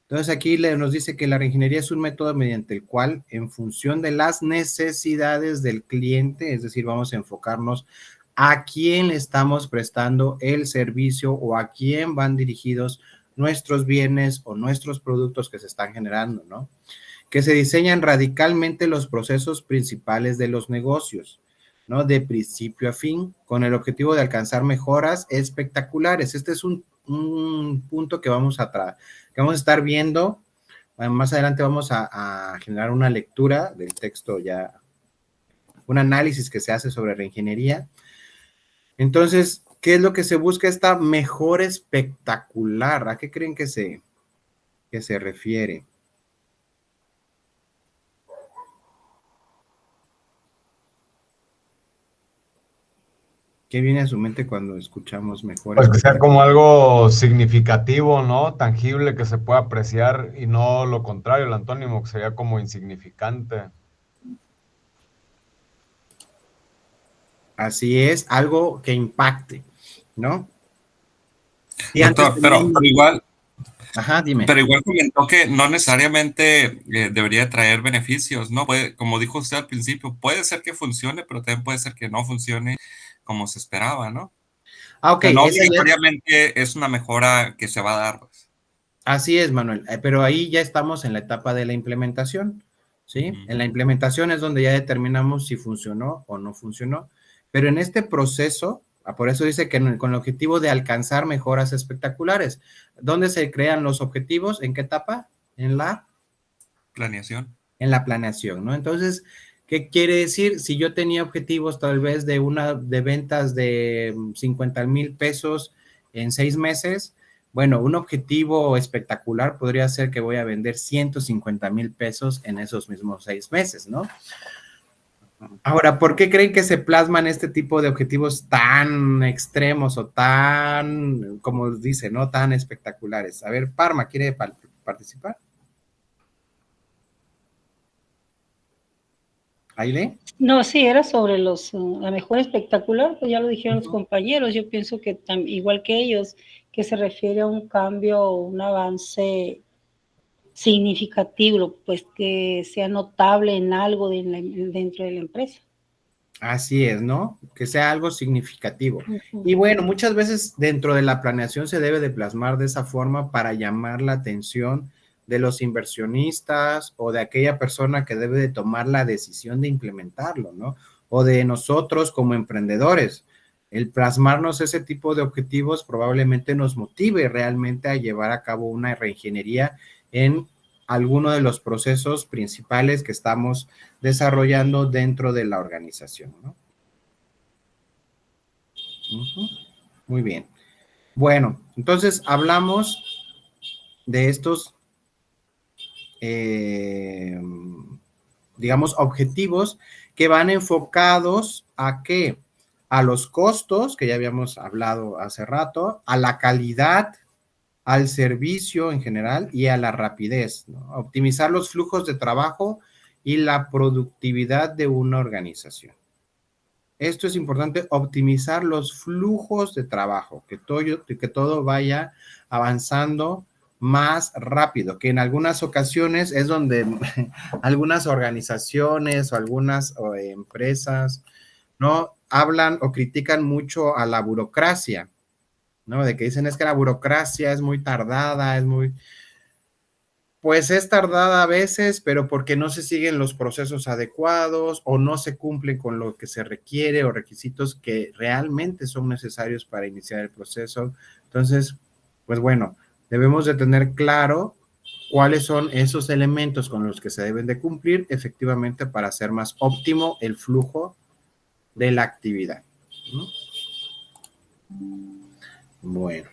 Entonces aquí nos dice que la reingeniería es un método mediante el cual, en función de las necesidades del cliente, es decir, vamos a enfocarnos a quién le estamos prestando el servicio o a quién van dirigidos nuestros bienes o nuestros productos que se están generando, ¿no? Que se diseñan radicalmente los procesos principales de los negocios, ¿no? De principio a fin, con el objetivo de alcanzar mejoras espectaculares. Este es un punto que vamos a estar viendo. Más adelante vamos a generar una lectura del texto ya, un análisis que se hace sobre reingeniería. Entonces, ¿qué es lo que se busca? Esta mejora espectacular. ¿A qué creen que se refiere? ¿Qué viene a su mente cuando escuchamos mejor? Pues que sea como algo significativo, ¿no? Tangible, que se pueda apreciar y no lo contrario, el antónimo, que sería como insignificante. Así es, algo que impacte, ¿no? Y doctor, pero igual... Ajá, dime. Pero igual comentó que no necesariamente debería traer beneficios, ¿no? Como dijo usted al principio, puede ser que funcione, pero también puede ser que no funcione como se esperaba, ¿no? Ok. No obligatoriamente es una mejora que se va a dar, pues. Así es, Manuel, pero ahí ya estamos en la etapa de la implementación, ¿sí? En la implementación es donde ya determinamos si funcionó o no funcionó. Pero en este proceso, por eso dice que con el objetivo de alcanzar mejoras espectaculares. ¿Dónde se crean los objetivos? ¿En qué etapa? En la Planeación. En la planeación, ¿no? Entonces, ¿qué quiere decir? Si yo tenía objetivos tal vez de ventas de 50,000 pesos en 6 meses, bueno, un objetivo espectacular podría ser que voy a vender 150,000 pesos en esos mismos 6 meses, ¿no? Ahora, ¿por qué creen que se plasman este tipo de objetivos tan extremos o tan, como dice, ¿no? Tan espectaculares? A ver, Parma, ¿quiere participar? ¿Aile? No, sí, era sobre la mejor espectacular, pues ya lo dijeron los compañeros. Yo pienso que igual que ellos, que se refiere a un cambio, un avance significativo, pues que sea notable en algo dentro de la empresa. Así es, ¿no? Que sea algo significativo. Y bueno, muchas veces dentro de la planeación se debe de plasmar de esa forma para llamar la atención de los inversionistas o de aquella persona que debe de tomar la decisión de implementarlo, ¿no? O de nosotros como emprendedores. El plasmarnos ese tipo de objetivos probablemente nos motive realmente a llevar a cabo una reingeniería en alguno de los procesos principales que estamos desarrollando dentro de la organización, ¿no? Muy bien. Bueno, entonces hablamos de estos, digamos, objetivos que van enfocados ¿a qué? A los costos, que ya habíamos hablado hace rato, a la calidad, al servicio en general y a la rapidez, ¿no? Optimizar los flujos de trabajo y la productividad de una organización. Esto es importante, optimizar los flujos de trabajo, que todo vaya avanzando más rápido, que en algunas ocasiones es donde algunas organizaciones o algunas empresas, ¿no? Hablan o critican mucho a la burocracia, ¿no? De que dicen es que la burocracia es muy tardada, pues es tardada a veces, pero porque no se siguen los procesos adecuados o no se cumplen con lo que se requiere o requisitos que realmente son necesarios para iniciar el proceso. Entonces, pues bueno, debemos de tener claro cuáles son esos elementos con los que se deben de cumplir efectivamente para hacer más óptimo el flujo de la actividad, ¿no? Bueno.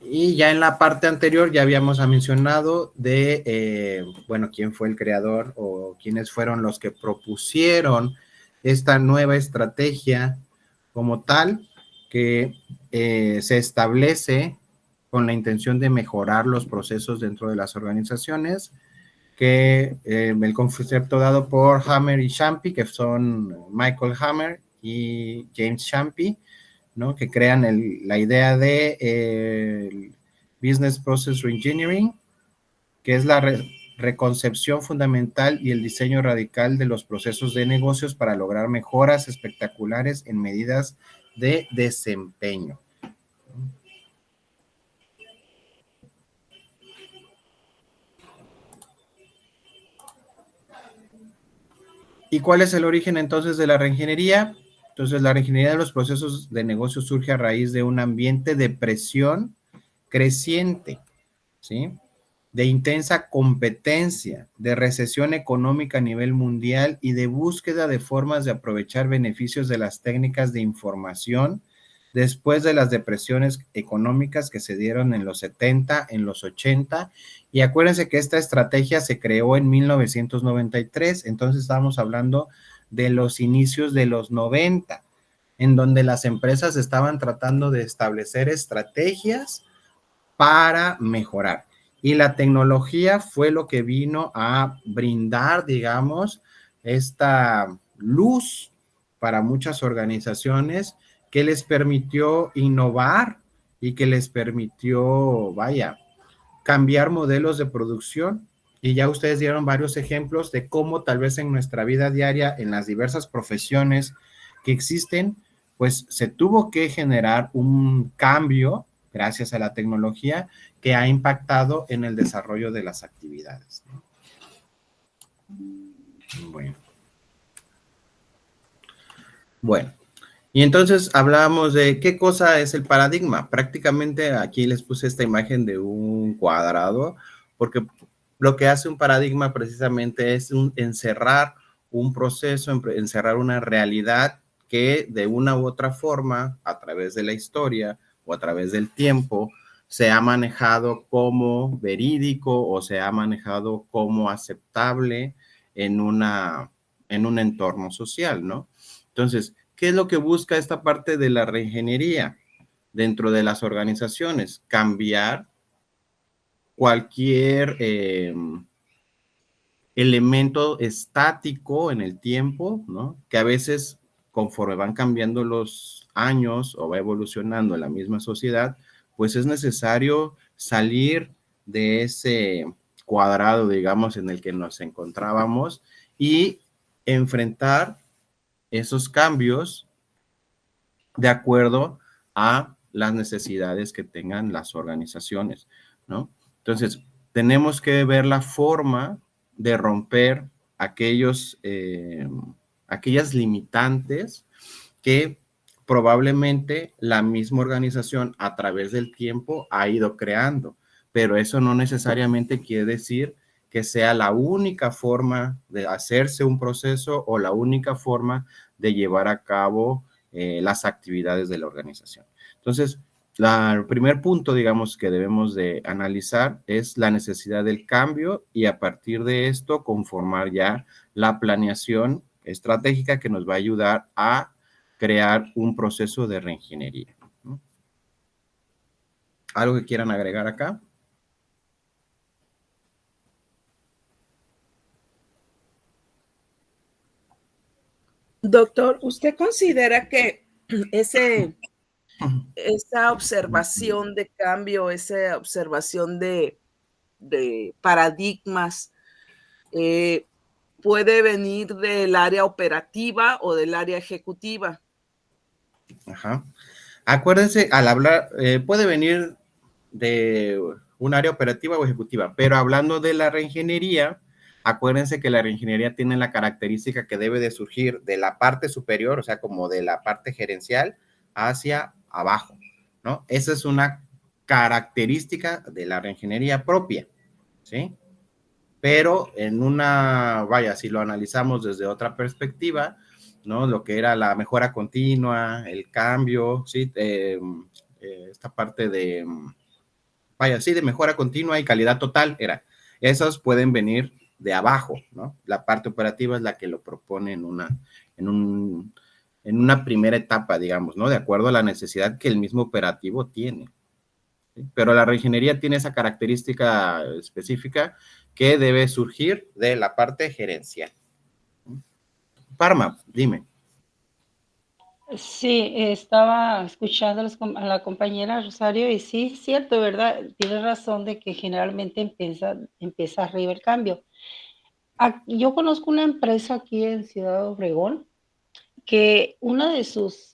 Y ya en la parte anterior ya habíamos mencionado de, bueno, quién fue el creador o quiénes fueron los que propusieron esta nueva estrategia como tal, que se establece con la intención de mejorar los procesos dentro de las organizaciones, que el concepto dado por Hammer y Champy, que son Michael Hammer y James Champy, ¿no? Que crean la idea de Business Process Reengineering, que es la reconcepción fundamental y el diseño radical de los procesos de negocios para lograr mejoras espectaculares en medidas de desempeño. ¿Y cuál es el origen entonces de la reingeniería? Entonces, la reingeniería de los procesos de negocio surge a raíz de un ambiente de presión creciente, ¿sí? De intensa competencia, de recesión económica a nivel mundial y de búsqueda de formas de aprovechar beneficios de las técnicas de información después de las depresiones económicas que se dieron en los 70, en los 80, y acuérdense que esta estrategia se creó en 1993, entonces estamos hablando de los inicios de los 90, en donde las empresas estaban tratando de establecer estrategias para mejorar. Y la tecnología fue lo que vino a brindar, digamos, esta luz para muchas organizaciones que les permitió innovar y que les permitió, vaya, cambiar modelos de producción. Y ya ustedes dieron varios ejemplos de cómo tal vez en nuestra vida diaria, en las diversas profesiones que existen, pues se tuvo que generar un cambio gracias a la tecnología que ha impactado en el desarrollo de las actividades. Bueno, y entonces hablábamos de qué cosa es el paradigma. Prácticamente aquí les puse esta imagen de un cuadrado, porque lo que hace un paradigma precisamente es encerrar un proceso, encerrar una realidad que de una u otra forma, a través de la historia o a través del tiempo, se ha manejado como verídico o se ha manejado como aceptable en un entorno social, ¿no? Entonces, ¿qué es lo que busca esta parte de la reingeniería dentro de las organizaciones? Cambiar cualquier elemento estático en el tiempo, ¿no? Que a veces, conforme van cambiando los años o va evolucionando la misma sociedad, pues es necesario salir de ese cuadrado, digamos, en el que nos encontrábamos y enfrentar esos cambios de acuerdo a las necesidades que tengan las organizaciones, ¿no? Entonces, tenemos que ver la forma de romper aquellas limitantes que probablemente la misma organización a través del tiempo ha ido creando, pero eso no necesariamente quiere decir que sea la única forma de hacerse un proceso o la única forma de llevar a cabo las actividades de la organización. Entonces, el primer punto, digamos, que debemos de analizar es la necesidad del cambio y a partir de esto conformar ya la planeación estratégica que nos va a ayudar a crear un proceso de reingeniería, ¿no? ¿Algo que quieran agregar acá? Doctor, ¿usted considera que esa observación de cambio, esa observación de paradigmas, puede venir del área operativa o del área ejecutiva? Ajá. Acuérdense, al hablar, puede venir de un área operativa o ejecutiva, pero hablando de la reingeniería, acuérdense que la reingeniería tiene la característica que debe de surgir de la parte superior, o sea, como de la parte gerencial hacia abajo, ¿no? Esa es una característica de la reingeniería propia, ¿sí? Pero vaya, si lo analizamos desde otra perspectiva, ¿no? Lo que era la mejora continua, el cambio, ¿sí? Esta parte de, vaya, sí, de mejora continua y calidad total esos pueden venir de abajo, ¿no? La parte operativa es la que lo propone en una primera etapa, digamos, ¿no? De acuerdo a la necesidad que el mismo operativo tiene. ¿Sí? Pero la reingeniería tiene esa característica específica que debe surgir de la parte gerencial. Parma, dime. Sí, estaba escuchando a la compañera Rosario y sí, es cierto, ¿verdad? Tiene razón de que generalmente empieza arriba el cambio. Yo conozco una empresa aquí en Ciudad Obregón que una de sus,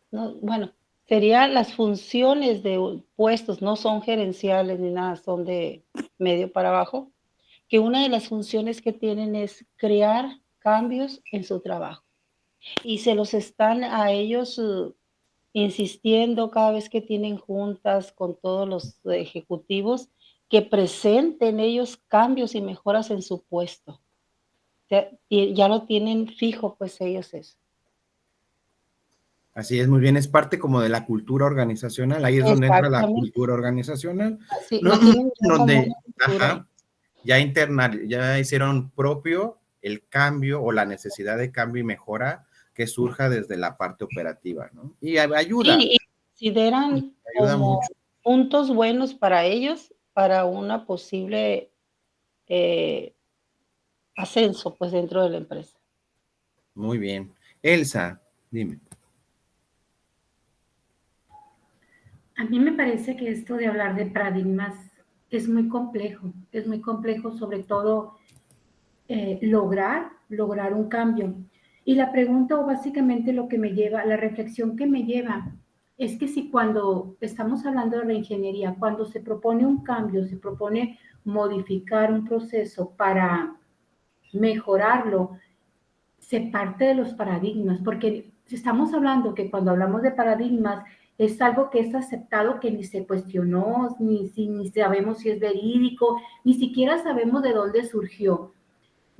bueno, serían las funciones de puestos, no son gerenciales ni nada, son de medio para abajo, que una de las funciones que tienen es crear cambios en su trabajo. Y se los están a ellos insistiendo cada vez que tienen juntas con todos los ejecutivos que presenten ellos cambios y mejoras en su puesto. Ya lo tienen fijo, pues ellos eso. Así es, muy bien, es parte como de la cultura organizacional, ahí es donde entra la cultura organizacional, Sí, ¿no? lo tienen Donde, ajá, ya hicieron propio el cambio o la necesidad de cambio y mejora que surja desde la parte operativa, ¿no? Y ayuda. Sí, y consideran Ayuda como mucho. puntos buenos para ellos, para una posible ascenso, pues, dentro de la empresa. Muy bien. Elsa, dime. A mí me parece que esto de hablar de paradigmas es muy complejo sobre todo lograr un cambio. Y la pregunta o básicamente lo que me lleva, la reflexión que me lleva, es que si cuando estamos hablando de reingeniería, cuando se propone un cambio, se propone modificar un proceso para mejorarlo, se parte de los paradigmas, porque estamos hablando que cuando hablamos de paradigmas es algo que es aceptado, que ni se cuestionó, ni sabemos si es verídico, ni siquiera sabemos de dónde surgió.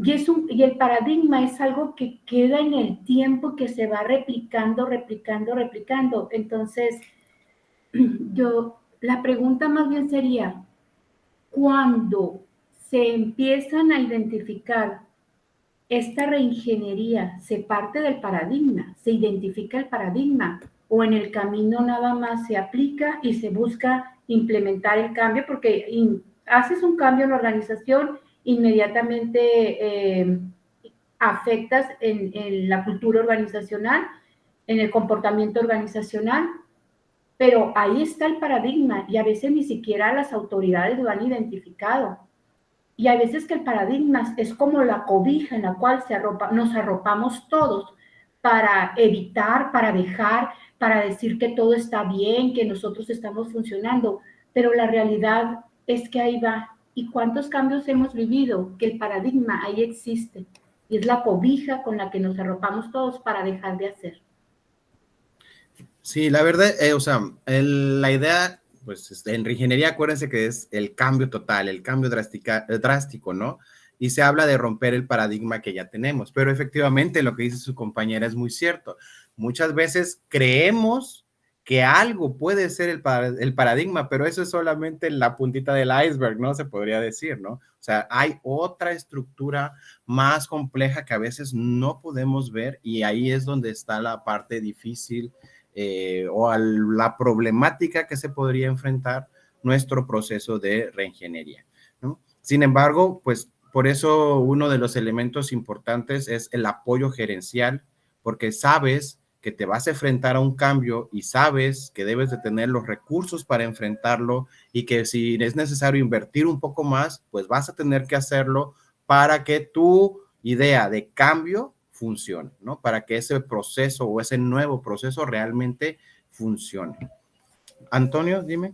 Y el paradigma es algo que queda en el tiempo, que se va replicando. Entonces, la pregunta más bien sería, cuando se empiezan a identificar esta reingeniería, ¿se parte del paradigma? ¿Se identifica el paradigma? ¿O en el camino nada más se aplica y se busca implementar el cambio? Porque haces un cambio en la organización, inmediatamente afectas en la cultura organizacional, en el comportamiento organizacional, pero ahí está el paradigma y a veces ni siquiera las autoridades lo han identificado. Y hay veces que el paradigma es como la cobija en la cual nos arropamos todos para evitar, para dejar, para decir que todo está bien, que nosotros estamos funcionando, pero la realidad es que ahí va. ¿Y cuántos cambios hemos vivido? Que el paradigma ahí existe y es la cobija con la que nos arropamos todos para dejar de hacer. Sí, la verdad, o sea, la idea, pues en reingeniería, acuérdense que es el cambio total, el cambio drástico, ¿no? Y se habla de romper el paradigma que ya tenemos, pero efectivamente lo que dice su compañera es muy cierto. Muchas veces creemos que algo puede ser el paradigma, pero eso es solamente la puntita del iceberg, ¿no? Se podría decir, ¿no? O sea, hay otra estructura más compleja que a veces no podemos ver y ahí es donde está la parte difícil o a la problemática que se podría enfrentar nuestro proceso de reingeniería, ¿no? Sin embargo, pues por eso uno de los elementos importantes es el apoyo gerencial, porque sabes que te vas a enfrentar a un cambio y sabes que debes de tener los recursos para enfrentarlo y que si es necesario invertir un poco más, pues vas a tener que hacerlo para que tu idea de cambio funcione, ¿no? Para que ese proceso o ese nuevo proceso realmente funcione. Antonio, dime.